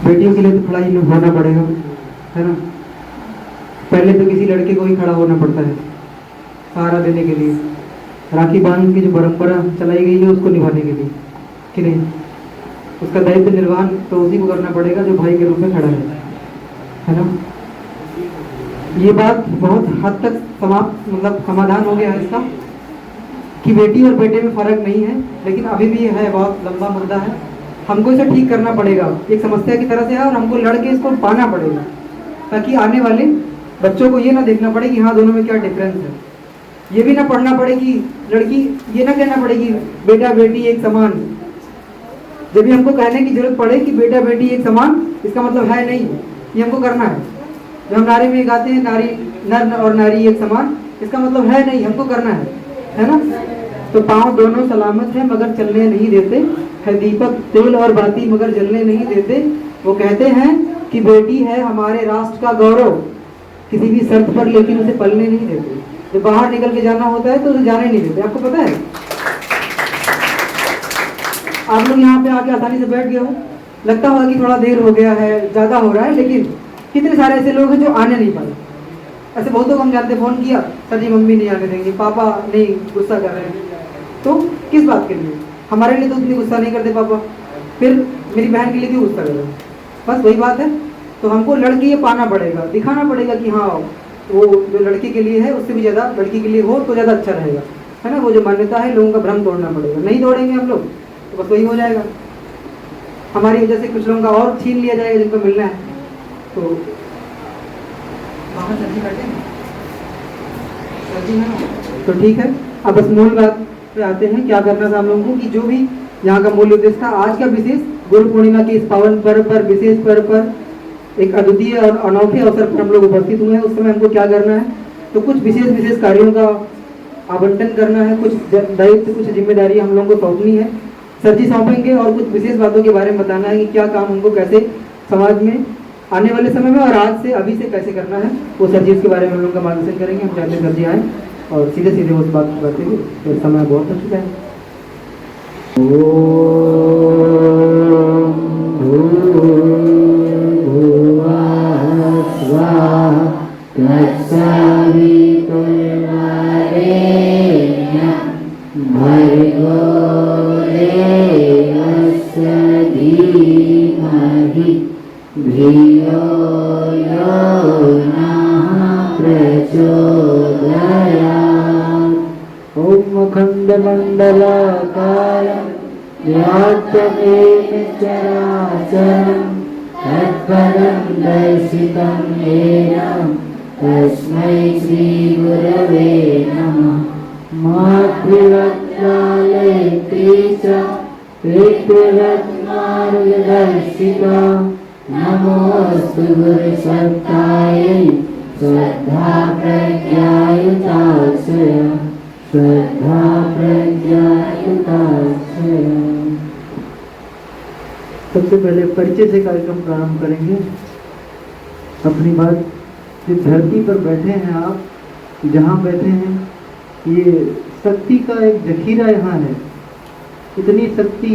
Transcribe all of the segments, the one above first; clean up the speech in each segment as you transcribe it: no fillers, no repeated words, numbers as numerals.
बेटियों के लिए तो खड़ा ही होना पड़ेगा, है ना। पहले तो किसी लड़के को ही खड़ा होना पड़ता है सहारा देने के लिए, राखी बांधने की जो परंपरा चलाई गई है उसको निभाने के लिए, कि नहीं। उसका दायित्व निर्वहन तो उसी को करना पड़ेगा जो भाई के रूप में खड़ा है ना। ये बात बहुत हद तक समाप्त, मतलब समाधान हो गया है इसका, कि बेटी और बेटे में फर्क नहीं है, लेकिन अभी भी ये है, बहुत लंबा मुद्दा है। हमको इसे ठीक करना पड़ेगा, एक समस्या की तरह से है, और हमको लड़के इसको पाना पड़ेगा, ताकि आने वाले बच्चों को ये ना देखना पड़े कि हाँ दोनों में क्या डिफरेंस है। ये भी ना पढ़ना पड़े कि लड़की, ये ना कहना पड़े कि बेटा बेटी एक समान। जब भी हमको कहने की जरूरत पड़े कि बेटा बेटी एक समान, इसका मतलब है नहीं, ये हमको करना है। जब हम नारे में गाते हैं नारी नर और नारी एक समान, इसका मतलब है नहीं, हमको करना है ना। तो पाँव दोनों सलामत है मगर चलने नहीं देते, है दीपक तेल और बाती मगर जलने नहीं देते। वो कहते हैं कि बेटी है हमारे राष्ट्र का गौरव, किसी भी शर्त पर लेकिन उसे पलने नहीं देते। जब बाहर निकल के जाना होता है तो उसे जाने नहीं देते, आपको पता है। आप लोग यहाँ पे आके आसानी से बैठ गए हो, लगता होगा कि थोड़ा देर हो गया है, ज़्यादा हो रहा है, लेकिन कितने सारे ऐसे लोग हैं जो आने नहीं पाए। ऐसे बहुतों को हम जानते, फ़ोन किया, सर जी मम्मी नहीं आने देंगे, पापा नहीं, गुस्सा कर रहे हैं। तो किस बात के लिए? हमारे लिए तो उतनी गुस्सा नहीं करते पापा, फिर मेरी बहन के लिए क्यों गुस्सा कर रहे हैं? बस वही बात है। तो हमको लड़के ये पाना पड़ेगा, दिखाना पड़ेगा कि हाँ वो जो लड़के के लिए है उससे भी ज़्यादा लड़की के लिए हो तो ज़्यादा अच्छा रहेगा, है ना। वो जो मान्यता है, लोगों का भ्रम तोड़ना पड़ेगा। नहीं तोड़ेंगे हम लोग तो बस वही हो जाएगा, हमारी वजह से कुछ लोगों का और छीन लिया जाएगा जिनको मिलना है। तो वहाँ सब्जी काटे हैं, सब्जी है तो ठीक है। अब बस मूल बात पे आते हैं, क्या करना था हम लोगों को, कि जो भी यहाँ का मूल उद्देश्य था, आज का विशेष गुरु पूर्णिमा के इस पावन पर्व पर, विशेष पर्व पर, एक अद्वितीय और अनोखे अवसर पर हम लोग उपस्थित हुए हैं। उस समय हमको क्या करना है, तो कुछ विशेष कार्यों का आवंटन करना है, कुछ दायित्व, कुछ जिम्मेदारी हम लोगों को सौंपनी है। सर जी सौंपेंगे और कुछ विशेष बातों के बारे में बताना है कि क्या काम हमको कैसे समाज में आने वाले समय में और आज से अभी से कैसे करना है, वो सर जी इसके बारे में हम लोग का मार्गदर्शन करेंगे। हम चाहते हैं सर जी आए और सीधे सीधे उस बात की बातें, तो समय बहुत हो चुका है। खंडमंडलाकारं व्याप्तदेव चराचरं तत्पदं दर्शितं येन तस्मै श्रीगुरवे नमः। मातृवक्त्रालयते च पितृरत्नार्गदर्शिता नमोऽस्तु गुरुसत्तायै श्रद्धा प्रज्ञायुताश्रय श्रद्धा प्रज्ञायुताश्रय। सबसे पहले परिचय से कार्यक्रम प्रारंभ करेंगे। अपनी बात, जिस धरती पर बैठे हैं आप, जहाँ बैठे हैं, ये शक्ति का एक जखीरा यहाँ है। इतनी शक्ति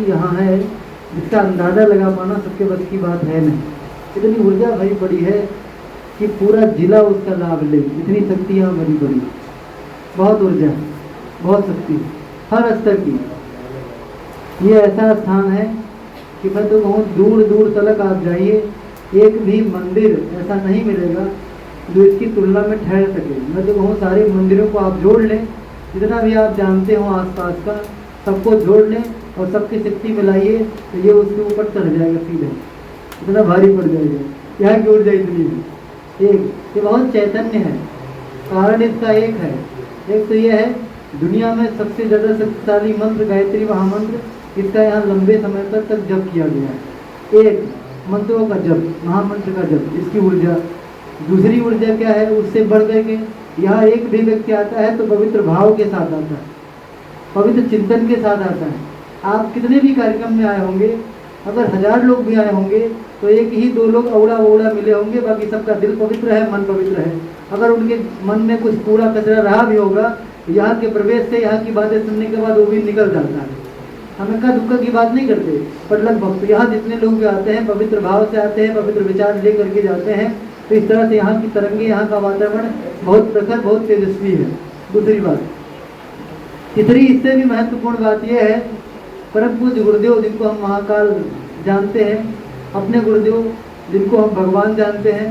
यहाँ है जिसका अंदाज़ा लगा पाना सबके बस की बात है नहीं। इतनी ऊर्जा भरी पड़ी है कि पूरा जिला उसका लाभ ले, इतनी शक्ति यहाँ भरी पड़ी। बहुत ऊर्जा, बहुत शक्ति, हर स्तर की। ये ऐसा स्थान है कि मैं तो कहूँ दूर दूर तक आप जाइए, एक भी मंदिर ऐसा नहीं मिलेगा जो इसकी तुलना में ठहर सके। मैं तो कहूँ सारे मंदिरों को आप जोड़ लें, जितना भी आप जानते हो आसपास का, सबको जोड़ लें और सबकी शक्ति मिलाइए तो ये उसके ऊपर चढ़ जाएगा सीधे, इतना भारी पड़ जाएगा। यहाँ की ऊर्जा इतनी है, एक ये बहुत चैतन्य है। कारण इसका एक है, एक तो ये है दुनिया में सबसे ज़्यादा शक्तिशाली मंत्र गायत्री महामंत्र, इसका यहाँ लंबे समय तक जप किया गया है। एक मंत्रों का जप, महामंत्र का जप, इसकी ऊर्जा। दूसरी ऊर्जा क्या है, उससे बढ़ करके यहाँ एक भी व्यक्ति आता है तो पवित्र भाव के साथ आता है, पवित्र चिंतन के साथ आता है। आप कितने भी कार्यक्रम में आए होंगे, अगर 1000 लोग भी आए होंगे तो एक ही 2 लोग अवड़ा वोड़ा मिले होंगे, बाकी सबका दिल पवित्र है, मन पवित्र है। अगर उनके मन में कुछ कूड़ा कचरा रहा भी होगा, यहाँ के प्रवेश से, यहाँ की बातें सुनने के बाद वो भी निकल जाता है। हम इक्का दुक्का की बात नहीं करते, पर लगभग तो यहाँ जितने लोग भी आते हैं पवित्र भाव से आते हैं, पवित्र विचार ले करके जाते हैं। तो इस तरह से यहाँ की तरंगे, यहाँ का वातावरण बहुत प्रखर, बहुत तेजस्वी है। दूसरी बात, तीसरी इससे भी महत्वपूर्ण बात यह है, परम पूज्य गुरुदेव जिनको हम महाकाल जानते हैं, अपने गुरुदेव जिनको हम भगवान जानते हैं,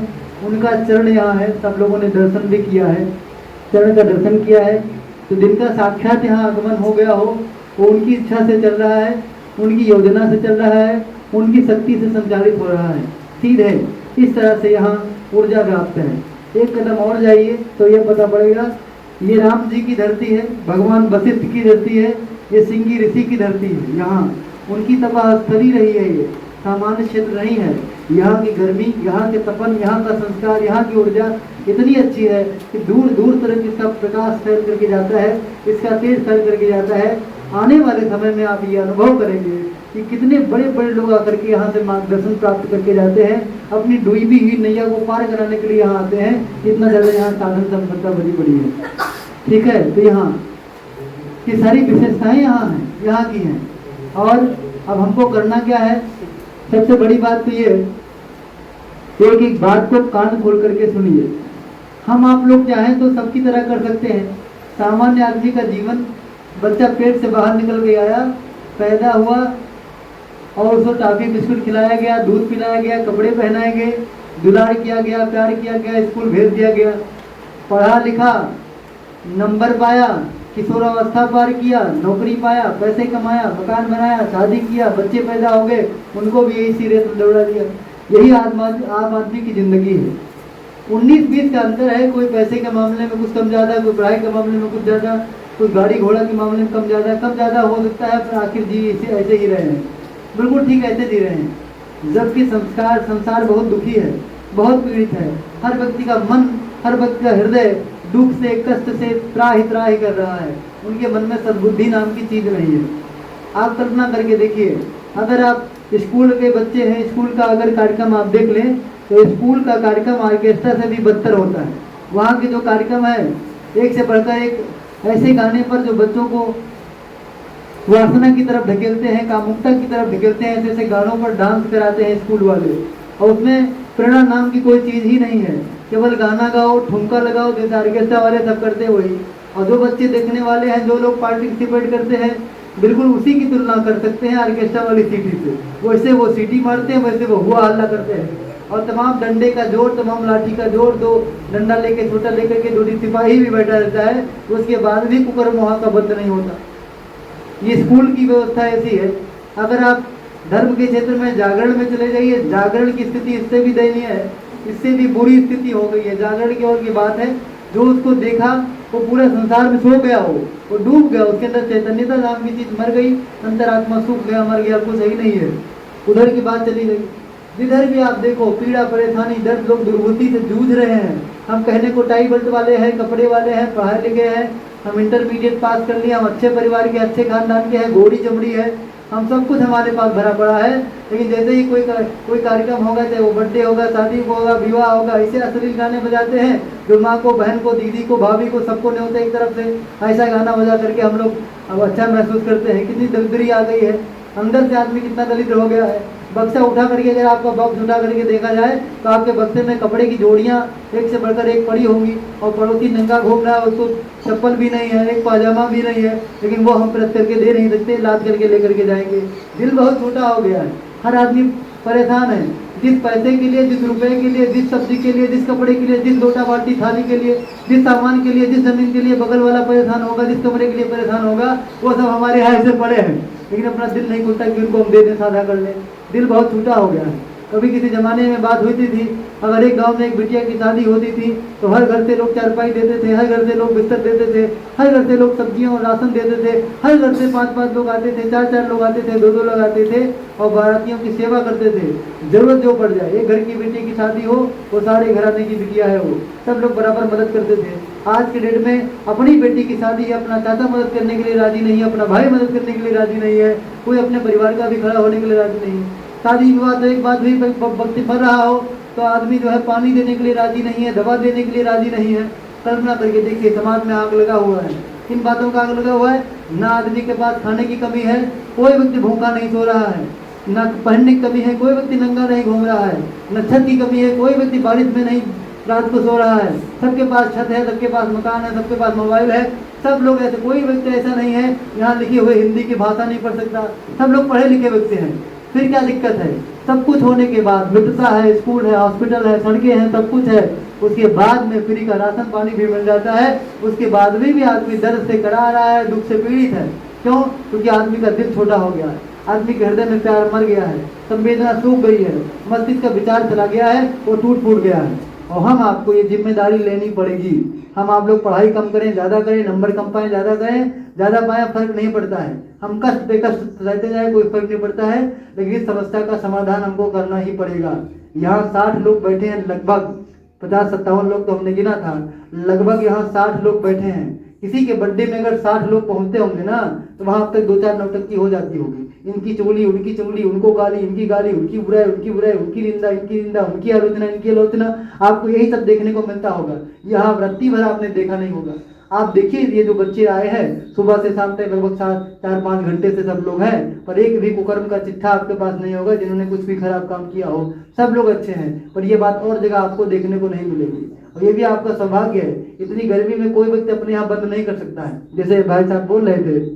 उनका चरण यहाँ है। सब लोगों ने दर्शन भी किया है, चरण का दर्शन किया है। तो जिनका साक्षात यहाँ आगमन हो गया हो, वो उनकी इच्छा से चल रहा है, उनकी योजना से चल रहा है, उनकी शक्ति से संचालित हो रहा है। सीधे इस तरह से यहाँ ऊर्जा व्याप्त है। एक कदम और जाइए तो ये पता पड़ेगा, ये राम जी की धरती है, भगवान वशिष्ठ की धरती है, ये सिंगी ऋषि की धरती है। यहाँ उनकी तपस्थली रही है, ये सामान्य क्षेत्र नहीं है। यहाँ की गर्मी, यहाँ के तपन, यहाँ का संस्कार, यहाँ की ऊर्जा इतनी अच्छी है कि दूर दूर तक इसका प्रकाश फैल करके जाता है, इसका तेज फैल करके जाता है। आने वाले समय में आप ये अनुभव करेंगे कि कितने बड़े बड़े लोग आकर के यहाँ से मार्गदर्शन प्राप्त करके जाते हैं, अपनी डूबी हुई नैया को पार कराने के लिए यहाँ आते हैं। इतना ज़्यादा यहाँ साधन संपदा बड़ी बड़ी है। ठीक है, तो यहाँ की सारी विशेषताएं यहाँ हैं, यहाँ की हैं। और अब हमको करना क्या है, सबसे बड़ी बात तो ये, एक एक बात को कान खोल करके सुनिए। हम आप लोग चाहें तो सबकी तरह कर सकते हैं। सामान्य आदमी का जीवन, बच्चा पेट से बाहर निकल के आया, पैदा हुआ और उसको टॉफी बिस्कुट खिलाया गया, दूध पिलाया गया, कपड़े पहनाए गए, दुलार किया गया, प्यार किया गया, स्कूल भेज दिया गया, पढ़ा लिखा, नंबर पाया, किशोरावस्था पार किया, नौकरी पाया, पैसे कमाया, मकान बनाया, शादी किया, बच्चे पैदा हो गए, उनको भी यही सीरियस में दौड़ा दिया। यही आम आदमी की ज़िंदगी है। 19-20 का अंतर है। कोई पैसे के मामले में कुछ कम ज़्यादा, कोई पढ़ाई के मामले में कुछ ज़्यादा, कोई गाड़ी घोड़ा के मामले में कम ज़्यादा हो सकता है, पर आखिर जी ऐसे ही रहे हैं, बिल्कुल ठीक ऐसे जी रहे हैं। जबकि संसार बहुत दुखी है, बहुत पीड़ित है। हर व्यक्ति का मन, हर व्यक्ति का हृदय दुख से, कष्ट से त्राहि त्राहि कर रहा है। उनके मन में सद्बुद्धि नाम की चीज़ नहीं है। आप कल्पना करके देखिए, अगर आप स्कूल के बच्चे हैं, स्कूल का अगर कार्यक्रम आप देख लें तो स्कूल का कार्यक्रम ऑर्केस्ट्रा से भी बदतर होता है। वहाँ के जो कार्यक्रम है, एक से बढ़कर एक ऐसे गाने पर जो बच्चों को वासना की तरफ ढकेलते हैं, कामुकता की तरफ ढकेलते हैं, ऐसे ऐसे गानों पर डांस कराते हैं स्कूल वाले। और उसमें प्रेरणा नाम की कोई चीज़ ही नहीं है। केवल गाना गाओ, ठुमका लगाओ, जैसे ऑर्केस्ट्रा वाले सब करते वही। और जो बच्चे देखने वाले हैं, जो लोग पार्टिसिपेट करते हैं, बिल्कुल उसी की तुलना कर सकते हैं ऑर्केस्ट्रा वाली सीटी से। वैसे वो सीटी मारते हैं, वैसे वो हुआ हल्ला करते हैं। और तमाम डंडे का जोर, तमाम लाठी का जोर, दो डंडा लेके, छोटा लेकर के 2 सिपाही भी बैठा रहता है, उसके बाद भी कुकर्म वहाँ का बंद नहीं होता। ये स्कूल की व्यवस्था ऐसी है। अगर आप धर्म के क्षेत्र में जागरण में चले जाइए, जागरण की स्थिति इससे भी दयनीय है, इससे भी बुरी स्थिति हो गई है। जागरण की ओर की बात है, जो उसको देखा वो पूरे संसार में सो गया हो, वो डूब गया, उसके अंदर चैतन्यता नाम की चीज मर गई, अंतरात्मा सूख गया, मर गया, कुछ सही नहीं है। उधर की बात चली गई। जिधर भी आप देखो पीड़ा, परेशानी, दर्द, लोग दुर्गति से जूझ रहे हैं। हम कहने को टाई बेल्ट वाले हैं, कपड़े वाले हैं, पढ़ाए लिखे हैं, हम इंटरमीडिएट पास कर लिया, हम अच्छे परिवार के, अच्छे खानदान के हैं, गोरी चमड़ी है, हम सब कुछ हमारे पास भरा पड़ा है। लेकिन जैसे ही कोई कार्यक्रम होगा, चाहे वो बर्थडे होगा, शादी होगा, विवाह होगा, ऐसे अश्लील गाने बजाते हैं जो माँ को, बहन को, दीदी को, भाभी को, सबको न्योते एक तरफ से। ऐसा गाना बजा करके हम लोग अब अच्छा महसूस करते हैं। कितनी दलिद्री आ गई है, अंदर से आदमी कितना दलिद्र हो गया है। बक्सा उठा करके, अगर आपका बॉक्स उठा करके देखा जाए तो आपके बक्से में कपड़े की जोड़ियाँ एक से बढ़कर एक पड़ी होंगी, और पड़ोसी नंगा घूम रहा है, उसको चप्पल भी नहीं है, एक पाजामा भी नहीं है, लेकिन वो हम प्रत करके दे नहीं सकते, लाद करके लेकर के जाएंगे। दिल बहुत छोटा हो गया है, हर आदमी परेशान है। जिस पैसे के लिए, जिस रुपए के लिए, जिस सब्जी के लिए, जिस कपड़े के लिए, जिस लोटा बाल्टी थाली के लिए, जिस सामान के लिए, जिस जमीन के लिए बगल वाला परेशान होगा, जिस कमरे के लिए परेशान होगा, वो सब हमारे यहाँ ऐसे पड़े हैं। लेकिन अपना दिल नहीं खुलता कि उनको हम दे दें, साझा कर लें। दिल बहुत छोटा हो गया है। कभी किसी ज़माने में बात होती थी, अगर एक गांव में एक बिटिया की शादी होती थी तो हर घर से लोग चारपाई देते थे, हर घर से लोग बिस्तर देते थे, हर घर से लोग सब्जियां और राशन देते थे, हर घर से 5-5 लोग आते थे, 4-4 लोग आते थे, 2-2 लोग आते थे और बारातियों की सेवा करते थे। जरूरत जो पड़ जाए, एक घर की बेटी की शादी हो, वो सारे घराने की बिटिया है, वो सब लोग बराबर मदद करते थे। आज के डेट में अपनी बेटी की शादी है, अपना चाचा मदद करने के लिए राजी नहीं है, अपना भाई मदद करने के लिए राजी नहीं है, कोई अपने परिवार का भी खड़ा होने के लिए राजी नहीं है। शादी विवाह तो एक बात हुई, वक्त बढ़ रहा हो तो आदमी जो है पानी देने के लिए राजी नहीं है, दवा देने के लिए राजी नहीं है। कल्पना करके देखिए, समाज में आग लगा हुआ है। किन बातों का आग लगा हुआ है? ना आदमी के पास खाने की कमी है, कोई व्यक्ति भूखा नहीं सो रहा है। ना पहनने की कमी है, कोई व्यक्ति नंगा नहीं घूम रहा है। न छत की कमी है, कोई व्यक्ति बारिश में नहीं रात को सो रहा है। सबके पास छत है, सबके पास मकान है, सबके पास मोबाइल है। सब लोग ऐसे, कोई व्यक्ति ऐसा नहीं है यहाँ लिखे हुए हिंदी की भाषा नहीं पढ़ सकता। सब लोग पढ़े लिखे व्यक्ति हैं। फिर क्या दिक्कत है? सब कुछ होने के बाद, मित्रता है, स्कूल है, हॉस्पिटल है, सड़कें हैं, सब कुछ है, उसके बाद में फ्री का राशन पानी भी मिल जाता है। उसके बाद भी आदमी दर्द से करा रहा है, दुख से पीड़ित है। क्यों? क्योंकि आदमी का दिल छोटा हो गया है, आदमी के हृदय में प्यार मर गया है, संवेदना सूख गई है, मस्तिष्क का विचार चला गया है, वो टूट फूट गया है। और हम आपको ये जिम्मेदारी लेनी पड़ेगी। हम आप लोग पढ़ाई कम करें, ज़्यादा करें, नंबर कम पाएँ, ज़्यादा करें, ज़्यादा पाएँ, फर्क नहीं पड़ता है। हम कष्ट पे कष्ट रहते जाए, कोई फर्क नहीं पड़ता है। लेकिन इस समस्या का समाधान हमको करना ही पड़ेगा। यहाँ 60 लोग बैठे हैं, लगभग 50-57 लोग तो हमने गिना था, लगभग यहाँ 60 लोग बैठे हैं। किसी के बर्थडे में अगर 60 लोग पहुंचते होंगे ना, तो वहां अब तक 2-4 नौटंकी हो जाती होगी। इनकी चुगली, उनकी चुगली, उनको गाली, इनकी गाली, उनकी बुराई, उनकी बुराई, उनकी निंदा, इनकी निंदा, उनकी आलोचना, इनकी आलोचना, आपको यही सब देखने को मिलता होगा। यहाँ रत्ती भर आपने देखा नहीं होगा। आप देखिए, ये जो बच्चे आए हैं सुबह से शाम तक लगभग 4-5 घंटे से सब लोग हैं, पर एक भी कुकर्म का चिट्ठा आपके पास नहीं होगा जिन्होंने कुछ भी खराब काम किया हो। सब लोग अच्छे हैं, पर ये बात और जगह आपको देखने को नहीं मिलेगी। और ये भी आपका सौभाग्य है, इतनी गर्मी में कोई व्यक्ति अपने यहाँ बंद नहीं कर सकता है। जैसे भाई साहब बोल रहे थे,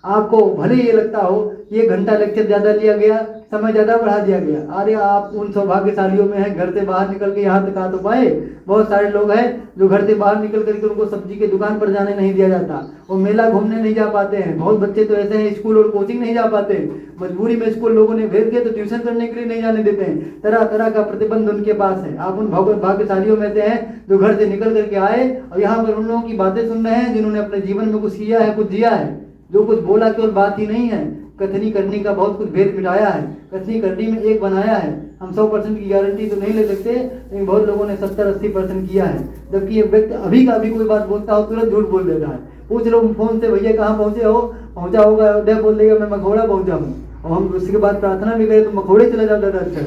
आपको भले ये लगता हो कि 1 घंटा लेक्चर ज़्यादा लिया गया, समय ज़्यादा बढ़ा दिया गया। अरे आप उन सौभाग्यशालियों में हैं, घर से बाहर निकल के यहाँ तक आ तो पाए। बहुत सारे लोग हैं जो घर से बाहर निकल करके उनको सब्जी की दुकान पर जाने नहीं दिया जाता, वो मेला घूमने नहीं जा पाते हैं। बहुत बच्चे तो ऐसे हैं, स्कूल और कोचिंग नहीं जा पाते, मजबूरी में स्कूल लोगों ने भेज दिया तो ट्यूशन करने के लिए नहीं जाने देते हैं। तरह तरह का प्रतिबंध उनके पास है। आप उन भाग्यशालियों में से हैं जो घर से निकल करके आए और यहाँ पर उन लोगों की बातें सुन रहे हैं जिन्होंने अपने जीवन में कुछ किया है, कुछ जिया है। जो कुछ बोला केवल बात ही नहीं है, कथनी करनी का बहुत कुछ भेद मिटाया है, कथनी करनी में एक बनाया है। हम 100% की गारंटी तो नहीं ले सकते, लेकिन बहुत लोगों ने 70-80% किया है। जबकि ये व्यक्ति अभी का भी कोई बात बोलता हो तुरंत झूठ बोल देता है। पूछ लो फोन से, भैया कहाँ पहुँचे हो? पहुँचा होगा अयोध्या, बोल देगा मैं मखौड़ा पहुँचा हूँ। और हम उसके बाद प्रार्थना भी करें तो मखौड़े चले जाओ दादा। अच्छा